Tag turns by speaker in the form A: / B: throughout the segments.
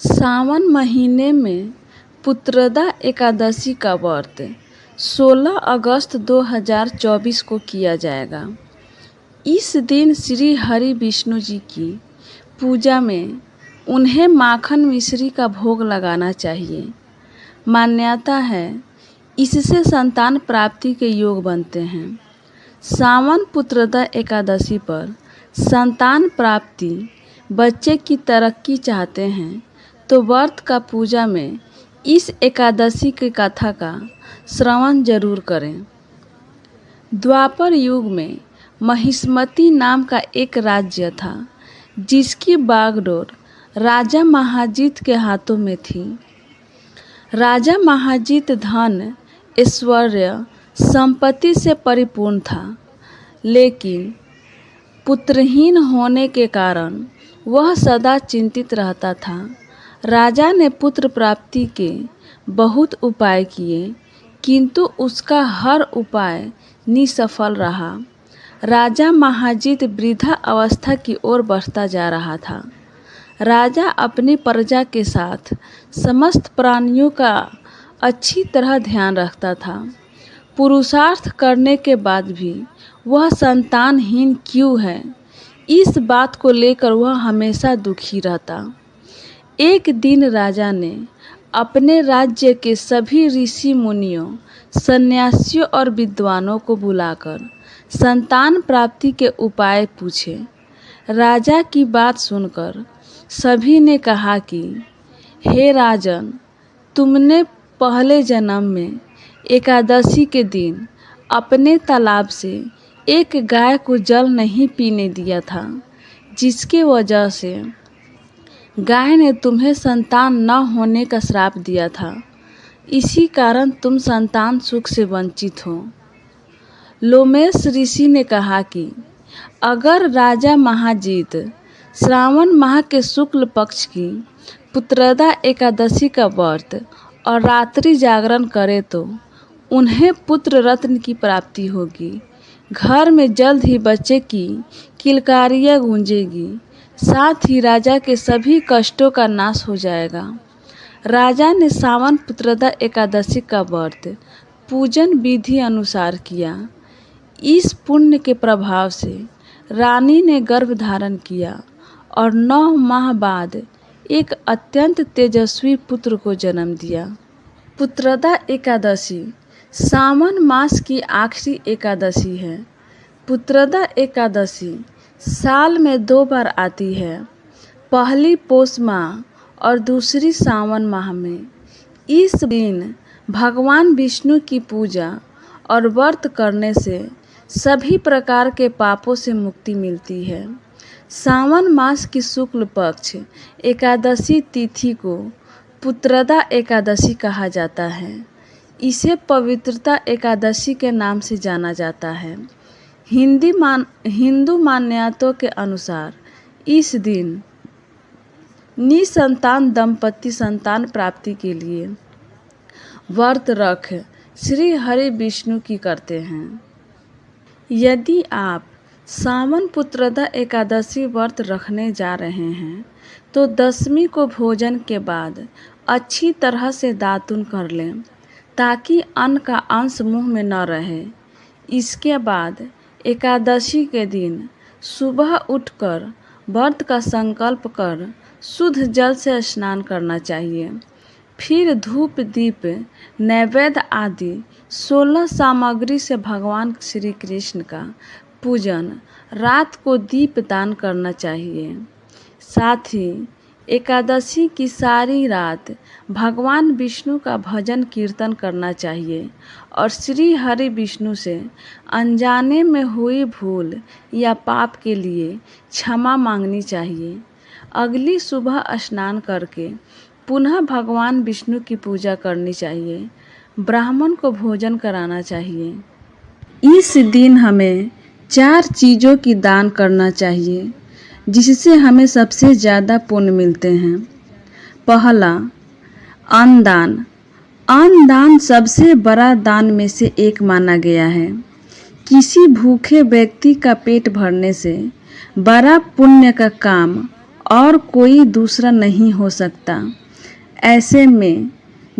A: सावन महीने में पुत्रदा एकादशी का व्रत 16 अगस्त 2024 को किया जाएगा। इस दिन श्री हरि विष्णु जी की पूजा में उन्हें माखन मिश्री का भोग लगाना चाहिए। मान्यता है इससे संतान प्राप्ति के योग बनते हैं। सावन पुत्रदा एकादशी पर संतान प्राप्ति, बच्चे की तरक्की चाहते हैं तो व्रत का पूजा में इस एकादशी की कथा का श्रवण जरूर करें। द्वापर युग में महिष्मति नाम का एक राज्य था जिसकी बागडोर राजा महाजीत के हाथों में थी। राजा महाजीत धन, ऐश्वर्य, संपत्ति से परिपूर्ण था, लेकिन पुत्रहीन होने के कारण वह सदा चिंतित रहता था। राजा ने पुत्र प्राप्ति के बहुत उपाय किए, किंतु उसका हर उपाय निसफल रहा। राजा महाजीत वृद्धा अवस्था की ओर बढ़ता जा रहा था। राजा अपनी प्रजा के साथ समस्त प्राणियों का अच्छी तरह ध्यान रखता था। पुरुषार्थ करने के बाद भी वह संतानहीन क्यों है, इस बात को लेकर वह हमेशा दुखी रहता। एक दिन राजा ने अपने राज्य के सभी ऋषि मुनियों, सन्यासियों और विद्वानों को बुलाकर संतान प्राप्ति के उपाय पूछे। राजा की बात सुनकर सभी ने कहा कि हे राजन, तुमने पहले जन्म में एकादशी के दिन अपने तालाब से एक गाय को जल नहीं पीने दिया था, जिसकी वजह से गाय ने तुम्हें संतान न होने का श्राप दिया था। इसी कारण तुम संतान सुख से वंचित हो। लोमेश ऋषि ने कहा कि अगर राजा महाजीत श्रावण माह के शुक्ल पक्ष की पुत्रदा एकादशी का व्रत और रात्रि जागरण करे तो उन्हें पुत्र रत्न की प्राप्ति होगी। घर में जल्द ही बच्चे की किलकारियाँ गूंजेगी, साथ ही राजा के सभी कष्टों का नाश हो जाएगा। राजा ने सावन पुत्रदा एकादशी का व्रत पूजन विधि अनुसार किया। इस पुण्य के प्रभाव से रानी ने गर्भ धारण किया और 9 माह बाद एक अत्यंत तेजस्वी पुत्र को जन्म दिया। पुत्रदा एकादशी सावन मास की आखिरी एकादशी है। पुत्रदा एकादशी साल में 2 बार आती है, पहली पौष माह और दूसरी सावन माह में। इस दिन भगवान विष्णु की पूजा और व्रत करने से सभी प्रकार के पापों से मुक्ति मिलती है। सावन मास की शुक्ल पक्ष एकादशी तिथि को पुत्रदा एकादशी कहा जाता है। इसे पवित्रता एकादशी के नाम से जाना जाता है। हिंदू मान्यताओं के अनुसार इस दिन निसंतान दंपति संतान प्राप्ति के लिए व्रत रख श्री हरि विष्णु की करते हैं। यदि आप सावन पुत्रदा एकादशी व्रत रखने जा रहे हैं तो दशमी को भोजन के बाद अच्छी तरह से दातुन कर लें ताकि अन्न का अंश मुंह में न रहे। इसके बाद एकादशी के दिन सुबह उठकर व्रत का संकल्प कर शुद्ध जल से स्नान करना चाहिए। फिर धूप, दीप, नैवेद्य आदि 16 सामग्री से भगवान श्री कृष्ण का पूजन, रात को दीप दान करना चाहिए। साथ ही एकादशी की सारी रात भगवान विष्णु का भजन कीर्तन करना चाहिए और श्री हरि विष्णु से अनजाने में हुई भूल या पाप के लिए क्षमा मांगनी चाहिए। अगली सुबह स्नान करके पुनः भगवान विष्णु की पूजा करनी चाहिए। ब्राह्मण को भोजन कराना चाहिए। इस दिन हमें 4 चीज़ों की दान करना चाहिए जिससे हमें सबसे ज़्यादा पुण्य मिलते हैं। पहला, अन्नदान। अन्नदान सबसे बड़ा दान में से एक माना गया है। किसी भूखे व्यक्ति का पेट भरने से बड़ा पुण्य का काम और कोई दूसरा नहीं हो सकता। ऐसे में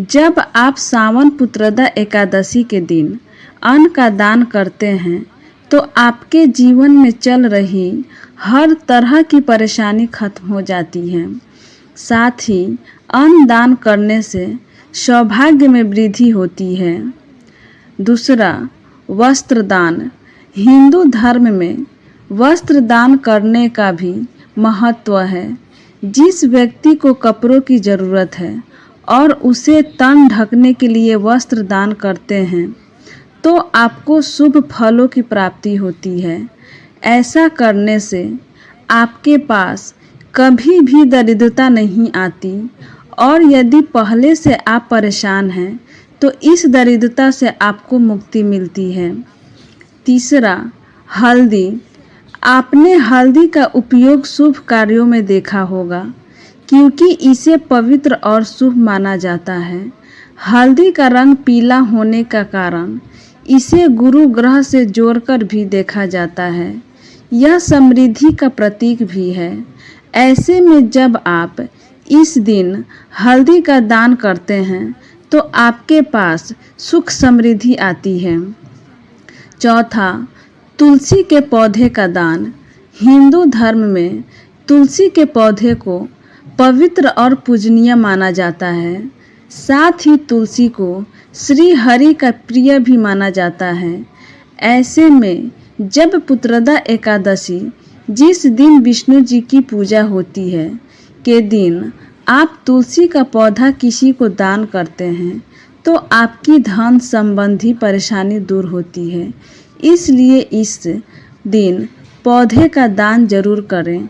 A: जब आप सावन पुत्रदा एकादशी के दिन अन्न का दान करते हैं तो आपके जीवन में चल रही हर तरह की परेशानी खत्म हो जाती है। साथ ही अन्न दान करने से सौभाग्य में वृद्धि होती है। दूसरा, वस्त्र दान। हिंदू धर्म में वस्त्र दान करने का भी महत्व है। जिस व्यक्ति को कपड़ों की ज़रूरत है और उसे तन ढकने के लिए वस्त्र दान करते हैं तो आपको शुभ फलों की प्राप्ति होती है। ऐसा करने से आपके पास कभी भी दरिद्रता नहीं आती और यदि पहले से आप परेशान हैं तो इस दरिद्रता से आपको मुक्ति मिलती है। तीसरा, हल्दी। आपने हल्दी का उपयोग शुभ कार्यों में देखा होगा क्योंकि इसे पवित्र और शुभ माना जाता है। हल्दी का रंग पीला होने का कारण इसे गुरु ग्रह से जोड़कर भी देखा जाता है। यह समृद्धि का प्रतीक भी है। ऐसे में जब आप इस दिन हल्दी का दान करते हैं तो आपके पास सुख समृद्धि आती है। चौथा, तुलसी के पौधे का दान। हिंदू धर्म में तुलसी के पौधे को पवित्र और पूजनीय माना जाता है। साथ ही तुलसी को श्री हरि का प्रिय भी माना जाता है। ऐसे में जब पुत्रदा एकादशी, जिस दिन विष्णु जी की पूजा होती है, के दिन आप तुलसी का पौधा किसी को दान करते हैं तो आपकी धन संबंधी परेशानी दूर होती है। इसलिए इस दिन पौधे का दान जरूर करें।